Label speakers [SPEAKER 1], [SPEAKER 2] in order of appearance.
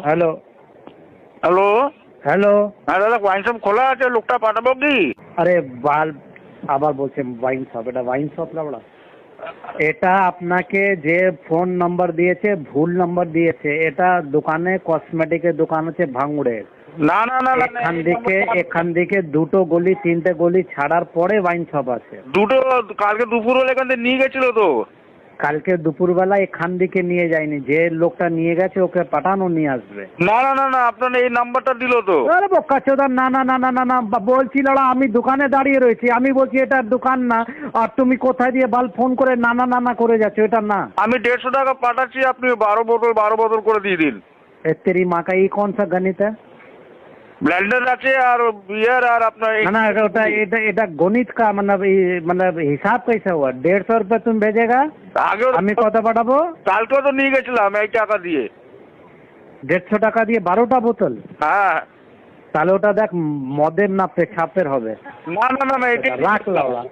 [SPEAKER 1] Hello
[SPEAKER 2] hello
[SPEAKER 1] hello.
[SPEAKER 2] হ্যাঁ দাদা, wine shop খোলা আছে, লোকটা পাঠাবো কি?
[SPEAKER 1] আরে বাল, আবার বলছেন ওয়াইন শপ? এটা ওয়াইন শপ লাবড়া? এটা আপনাকে যে ফোন নাম্বার দিয়েছে ভুল নাম্বার দিয়েছে। এটা দোকানে কসমেটিকের দোকান হচ্ছে ভাঙুড়ের।
[SPEAKER 2] না না না না,
[SPEAKER 1] এখান থেকে দুটো গলি তিনটে গলি ছাড়ার পরে ওয়াইন শপ আছে।
[SPEAKER 2] দুটো কালকে দুপুর হলে এখান থেকে নিয়ে গেছিল তো।
[SPEAKER 1] কালকে দুপুরবেলা এখান থেকে নিয়ে যায়নি, যে লোকটা নিয়ে গেছে ওকে পাঠানো নিয়ে আসবে।
[SPEAKER 2] না না না না, আপনার এই নাম্বারটা দিল তো।
[SPEAKER 1] আরে বোকাচোদা, না না না না না না, বলছি লড়া, আমি দোকানে দাঁড়িয়ে রয়েছি, আমি বলছি এটা দোকান না, আর তুমি কোথায় দিয়ে বাল ফোন করে না না না না করে যাচ্ছ, এটা না।
[SPEAKER 2] আমি 150 টাকা পাঠাচ্ছি, আপনি 12 বোতল করে দিয়ে দিন।
[SPEAKER 1] तेरी माँ का ये कौन सा गणित है?
[SPEAKER 2] ব্লেন্ডার আছে আর বিয়ার আর আপনার
[SPEAKER 1] ना ना, এটা গণিত का मतलब हिसाब कैसा हुआ? 150 रुपये तुम भेजेगा,
[SPEAKER 2] আগেও
[SPEAKER 1] আমি কত পাঠাবো?
[SPEAKER 2] কালকেও তো নিয়ে গেছিলাম এই টাকা দিয়ে।
[SPEAKER 1] 150 টাকা দিয়ে 12টা বোতল?
[SPEAKER 2] হ্যাঁ।
[SPEAKER 1] তাহলে ওটা দেখ মদের না পেছাপের হবে।
[SPEAKER 2] না না না না, এটা
[SPEAKER 1] রাখ লাউড়া।